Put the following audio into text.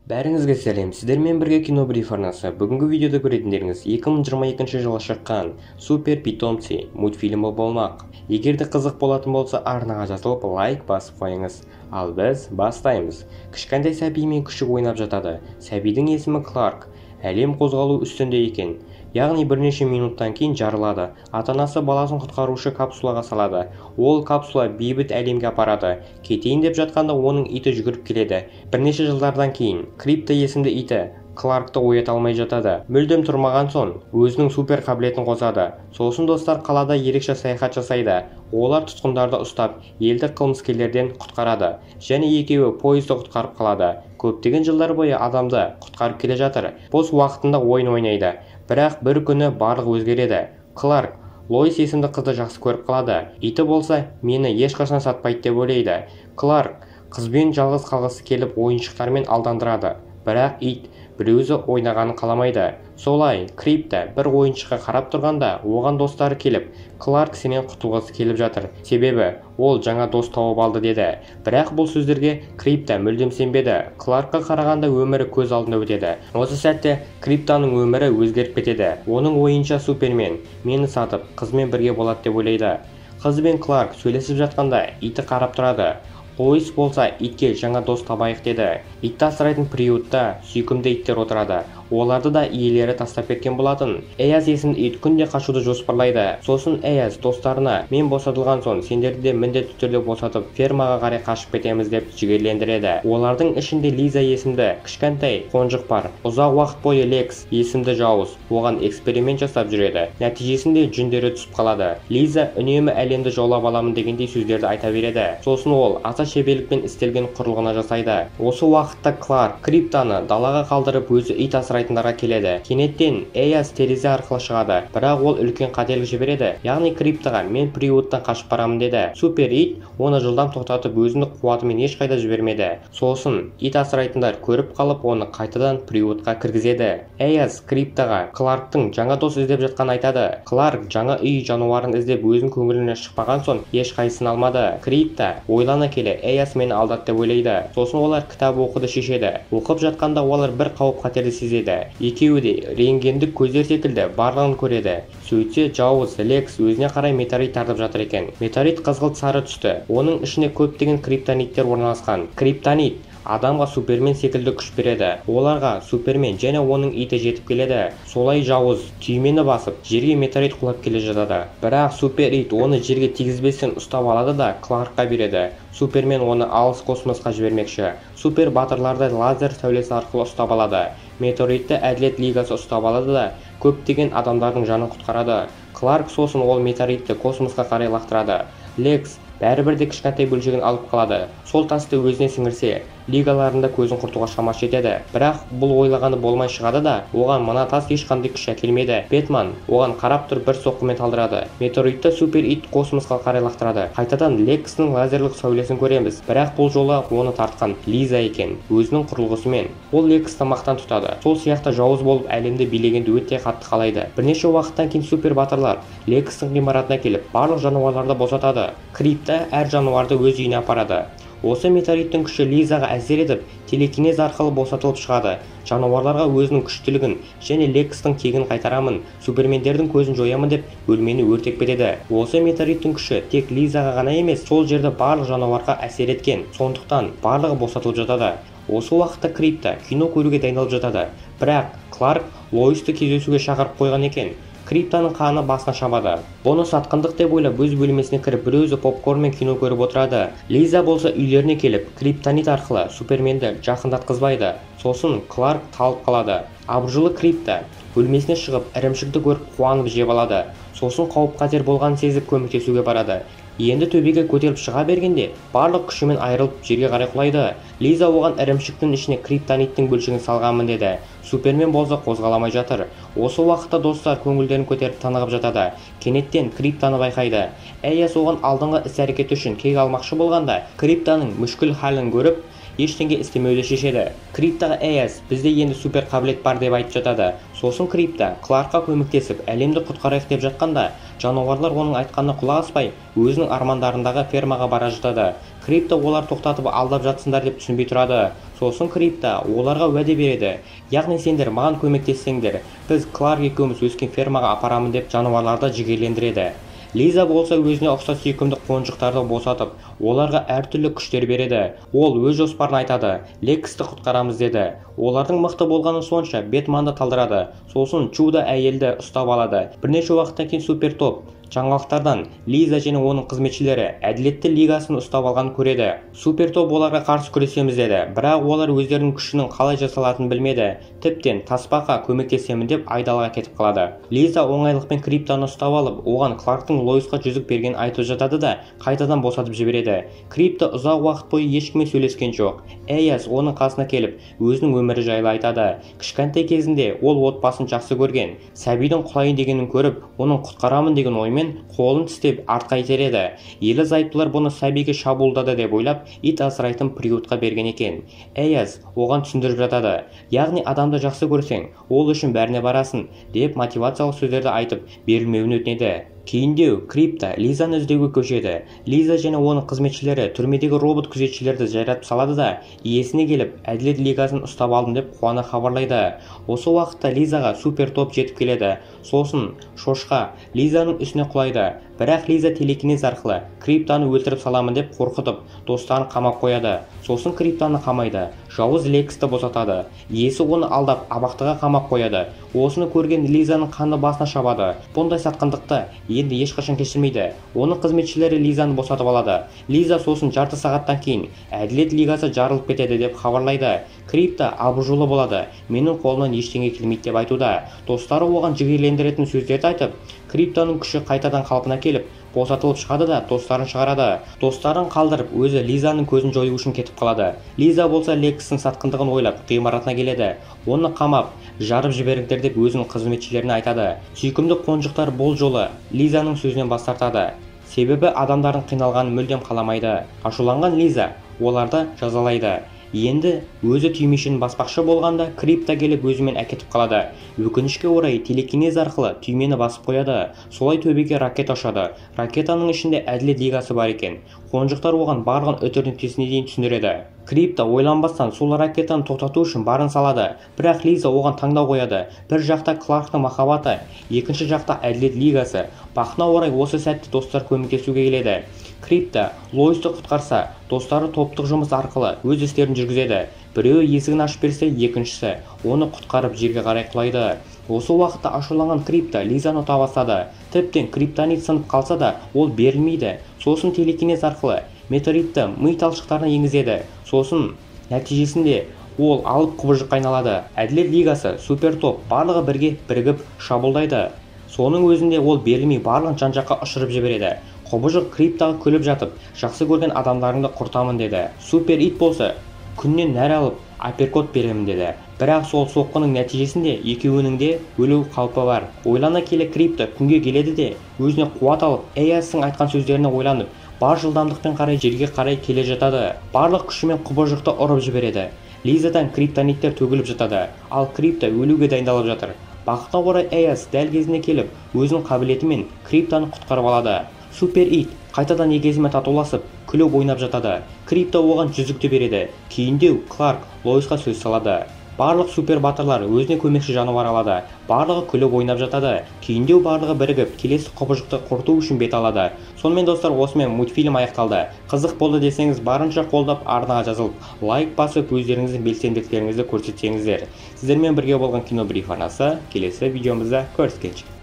Бәріңізге сәлем, сіздермен бірге кино бриф арнасы. Бүгінгі видеода көретіндеріңіз 2022 жылы шыққан Супер питомцы мультфильмі болмақ. Егерде қызық болатын болса, арнаға жазылып лайк басып қойыңыз. Ал біз бастаймыз. Кішкентай сәбимен күшік ойнап жатады. Сәбидің есімі Кларк. Әлем қозғалу үстінде екен. Яғни бірнеше минуттан кейін жарылады. Ата-анасы баласын құтқарушы капсулаға салады. Ол капсула бейбіт әлемге апарады. Кетейін деп жатқанда оның иті жүгіріп келеді. Бірнеше жылдардан кейін Крипто есімді иті Кларкты оята алмай жатады. Мүлдем тұрмаған соң өзінің супер қабілетін қосады. Сосын достар қалада ерекше саяхат жасайды. Олар тұтқындарды ұстап, елді қылмыскерлерден құтқарады. Және екеуі пойызды құтқарып қалады. Көптеген жылдар бойы адамды құтқарып келе жатыр. Бос уақытында ойын ойнайды. Бірақ бір күні барлық өзгереді. Кларк Лоис есімді қызды жақсы көріп қалады. Иті болса, мені ешқашан сатпайды деп ойлайды. Кларк қызбен жалғыз қалғысы келіп ойыншықтармен алдандырады. Бірақ ит біреузі ойнағанын қаламайды. Солай, Крипто бір ойыншыққа қарап тұрғанда, оған достары келіп, Кларк сенен құтылғысы келіп жатыр. Себебі ол жаңа дос тауып алды деді. Бірақ бұл сөздерге Крипто мүлдем сенбеді. Кларкқа қарағанда өмірі көз алдында өтеді. Осы сәтте Криптоның өмірі өзгеріп кетеді. Оның ойынша Супермен мені сатып, қызмен бірге болады деп ойлайды. Қыз бен Кларк сөйлесіп жатқанда иті қарап тұрады. Лоис болса итке жаңа дос табайық деді. Итті асырайтын приютта сүйкімді иттер отырады. Оларды да иелері тастап кеткен болатын. Эяз есімді ит күнде қашуды жоспарлайды. Сосын Эяз достарына, мен босатылған соң сендерді де міндетті түрде босатып фермаға қарай қашып кетеміз деп жігерлендіреді. Олардың ішінде Лиза есімді кішкентай қонжық бар. Ұзақ уақыт бойы Лекс есімді жауыз оған эксперимент жасап жүреді. Нәтижесінде жүндері түсіп қалады. Лиза үнемі әлемді жаулап аламын дегендей сөздерді айта береді. Сосын ол аса шеберлікпен істелген құрылғына жасайды. Осы уақытта Кларк Криптоны далаға қалдырып өзі ит асырайтындарға келеді. Кенеттен Эяз терезе арқылы шығады, бірақ ол үлкен қателік жібереді. Яғни Криптоға мен приюттан қашып барамын деді. Супер ит оны жылдам тоқтатып өзіндік қуатымен ешқайда жібермеді. Сосын ит асырайтындар көріп қалып оны қайтадан приютқа кіргізеді. Эяз Криптоға Кларктың жаңа дос іздеп жатқанын айтады. Кларк жаңа үй жануарын іздеп өзінің көңіліне шықпаған соң ешқайсысын алмады. Крипто ойлана келе Эяз мені алдады деп ойлайды. Сосын олар кітап оқуды шешеді. Оқып жатқанда олар бір қауіп қатерді сезеді. Екеуі де рентгендік көздер секілді барлығын көреді. Сөйтсе жауыз Лекс өзіне қарай метеорит тартып жатыр екен. Метеорит қызғылт сары түсті. Оның ішіне көптеген криптониттер орналасқан. Криптонит адамға Супермен секілді күш береді. Оларға Супермен және оның иті жетіп келеді. Солай жауыз түймені басып, жерге метеорит құлап келе жатады. Бірақ Супер ит оны жерге тигізбестен ұстап алады да Кларкқа береді. Супермен оны алыс космосқа жібермекші. Супер батырларды лазер сәулесі арқылы ұстап алады. Метеоритті Әділет лигасы ұстап алады да көптеген адамдардың жанын құтқарады. Кларк сосын ол метеоритті космосқа қарай лақтырады. Лекс бәрібір де кішкентай бөлшегін алып қалады. Сол тасты өзіне сіңірсе, лигаларында көзін құртуға шамасы жетеді. Бірақ бұл ойлағаны болмай шығады да, оған мына тас ешқандай күш әкелмейді. Бэтмен оған қарап тұрып бір соққымен талдырады. Метеоритті Супер ит космосқа қарай лақтырады. Қайтадан Лексінің лазерлік сәулесін көреміз. Бірақ бұл жолы оны тартқан Лиза екен, өзінің құрылғысымен. Ол Лексті мақтан тұтады. Сол сияқты жауыз болып әлемді билегенді өте қатты қалайды. Бірнеше уақыттан кейін супер батырлар Лексінің ғимаратына келіп, барлық жануарларды босатады. Крипто әр жануарды өз үйіне апарады. Осы метеориттің күші Лизаға әсер етіп, телекинез арқылы босатылып шығады. Жануарларға өзінің күштілігін және Лекстің кегін қайтарамын, Супермендердің көзін жоямын деп бөлмені өртеп кетеді. Осы метеориттің күші тек Лизаға ғана емес, сол жерде барлық жануарға әсер еткен. Сондықтан барлығы босатылып жатады. Осы уақытта Крипто кино көруге дайындалып жатады. Бірақ Кларк Лоисті кездесуге шақырып қойған екен. Криптоның қаны басына шабады. Бұны сатқындық деп ойлап өз бөлмесіне кіріп біреузі попкорнмен кино көріп отырады. Лиза болса үйлеріне келіп криптонит арқылы Суперменді жақындатқызбайды. Сосын Кларк талып қалады. Абыржулы Крипто бөлмесіне шығып ірімшікті көріп қуанып жеп алады. Сосын қауіп қатер болғанын сезіп көмектесуге барады. Енді төбеге көтеріп шыға бергенде барлық күшімен айырылып жерге қарай құлайды. Лиза оған ірімшіктің ішіне криптониттің бөлшегін салғанмын деді. Супермен болса қозғаламай жатыр. Осы уақытта достар көңілдерін көтеріп тынығып жатады. Кенеттен Криптоны байқайды. Эяз оған алдыңғы іс-әрекеті үшін кек алмақшы болғанда, Криптоның мүшкіл халін көріп, ештеңе істемеуді шешеді. Криптоға Эяз бізде енді супер қабілет бар деп айтып жатады. Сосын Крипто Кларкқа көмектесіп әлемді құтқарайық деп жатқанда, жануарлар оның айтқанына құлақ аспай, өзінің армандарындағы фермаға бара жатады. Крипто олар тоқтатып алдап жатсыңдар деп түсінбей тұрады. Сосын Крипто оларға уәде береді. Яғни сендер маған көмектессеңдер, біз Кларк екеуміз өскен фермаға апарамын деп жануарларды жігерлендіреді. Лиза болса өзіне ұқсас сүйкімді қонжықтарды босатып, оларға әртүрлі күштер береді. Ол өз жоспарын айтады. Лексті құтқарамыз деді. Олардың мықты болғаны сонша Бэтменді талдырады. Сосын Чудо әйелді ұстап алады. Бірнеше уақыттан кейін супер топ жаңалықтардан Лиза және оның қызметшілері әділетті лигасын ұстап алған көреді. Супер топ оларға қарсы күресеміз деді, бірақ олар өздерінің күшінің қалай жасалатынын білмеді. Тіптен таспаға көмектесемін деп айдалаға кетіп қалады. Лиза оңайлықпен Криптоны ұстап алып, оған Кларктың Лоисқа жүзік берген айтып жатады да қайтадан босатып жібереді. Крипто ұзақ уақыт бойы ешкіммен сөйлескен жоқ. Эйас оның қасына келіп, өзінің өмірі жайлы айтады. Кішкентай кезінде ол отбасын жақсы көрген. Сәбидің құлайын дегенін көріп, оның құтқарамын деген оймен қолын тістеп артқа итереді. Ерлі зайыптылар бұны сәбиге шабуылдады деп ойлап, ит асырайтын приютқа берген екен. Эйас оған түсіндіріп жатады. Яғни адамды жақсы көрсең, ол үшін бәріне барасың деп мотивациялық сөздерді айтып берілмеуін өтінеді. Кейіндеу Крипто Лизаны іздеуге көшеді. Лиза және оның қызметшілері түрмедегі робот күзетшілерді жайратып салады да, иесіне келіп, әділет лигасын ұстап алдым деп қуана хабарлайды. Осы уақытта Лизаға супер топ жетіп келеді. Сосын шошқа Лизаның үстіне құлайды. Бірақ Лиза телекинез арқылы Криптоны өлтіріп саламын деп қорқытып, достарын қамап қояды. Сосын Криптоны қамайды. Жауыз Лексті босатады. Иесі оны алдап абақтыға қамап қояды. Осыны көрген Лизаның қанды басына шабады. Бұндай сатқындықты енді ешқашан кешірмейді. Оның қызметшілері Лизаны босатып алады. Лиза сосын жарты сағаттан кейін әділет лигасы жарылып кетеді деп хабарлайды. Крипто абыржулы болады. Менің қолымнан ештеңе келмейді деп айтуда. Достары оған жігерлендіретін сөздерді айтып, Криптоның күші қайтадан қалпына келіп, босатылып шығады да достарын шығарады. Достарын қалдырып, өзі Лизаның көзін жою үшін кетіп қалады. Лиза болса Лексінің сатқындығын ойлап, ғимаратына келеді. Оны қамап, жарып жіберіңдер деп өзінің қызметшілеріне айтады. Сүйкімді қонжықтар бұл жолы Лизаның сөзінен бас тартады. Себебі адамдардың қиналғанын мүлдем қаламайды. Ашуланған Лиза оларды жазалайды. Енді өзі түймешін баспақшы болғанда Крипто келіп өзімен әкетіп қалады. Өкінішке орай телекинез арқылы түймені басып қояды. Солай төбеге ракета ұшады. Ракетаның ішінде әділет лигасы бар екен. Қонжықтар оған барған үтір-нүктесіне дейін түсіндіреді. Крипто ойланбастан сол ракетаны тоқтату үшін барын салады. Бірақ Лиза оған таңдау қояды. Бір жақта Кларктың махаббаты, екінші жақта әділет лигасы. Бақытына орай осы сәтте достар көмектесуге келеді. Крипто Лоисті құтқарса, достары топтық жұмыс арқылы өз істерін жүргізеді. Біреуі есігін ашып берсе, екіншісі оны құтқарып жерге қарай құлайды. Осы уақытта ашуланған Крипто Лизаны ұта бастады. Тіптен криптонит сынып қалса да, ол берілмейді. Сосын телекинез арқылы метеоритті ми талшықтарына енгізеді. Сосын нәтижесінде ол алып құбыжыққа айналады. Әділет лигасы, супер топ барлығы бірге бірігіп шабуылдайды. Соның өзінде ол берілмей барлығын жан-жаққа ұшырып жібереді. Құбыжық Криптоға күліп жатып, жақсы көрген адамдарыңды құртамын деді. Супер ит болса, күннен нәр алып, апперкот беремін деді. Бірақ сол соққының нәтижесінде екеуінің де өлу қаупі бар. Ойлана келе Крипто күнге келеді де, өзіне қуат алып, Эйастың айтқан сөздеріне ойланып, бар жылдамдықпен қарай жерге қарай келе жатады. Барлық күшімен құбыжықты ұрып жібереді. Лизадан криптониттер төгіліп жатады, ал Крипто өлуге дайындалып жатыр. Бақытына орай Эйас дәл кезіне келіп, өзінің қабілетімен Криптоны құтқарып алады. Супер ит қайтадан егесімен татуласып, күліп ойнап жатады. Крипто оған жүзікті береді. Кейіндеу Кларк Лоисқа сөз салады. Барлық супер батырлар өзіне көмекші жануар алады. Барлығы күліп ойнап жатады. Кейіндеу барлығы бірігіп, келесі құбыжықты құрту үшін бет алады. Сонымен достар, осымен мультфильм аяқталды. Қызық болды десеңіз, барынша қолдап, арнаға жазылып, лайк басып, өздеріңіздің белсенділіктеріңізді көрсетсеңіздер. Сіздермен бірге болған Кинобриф арнасы келесі видеомызда көріскенше.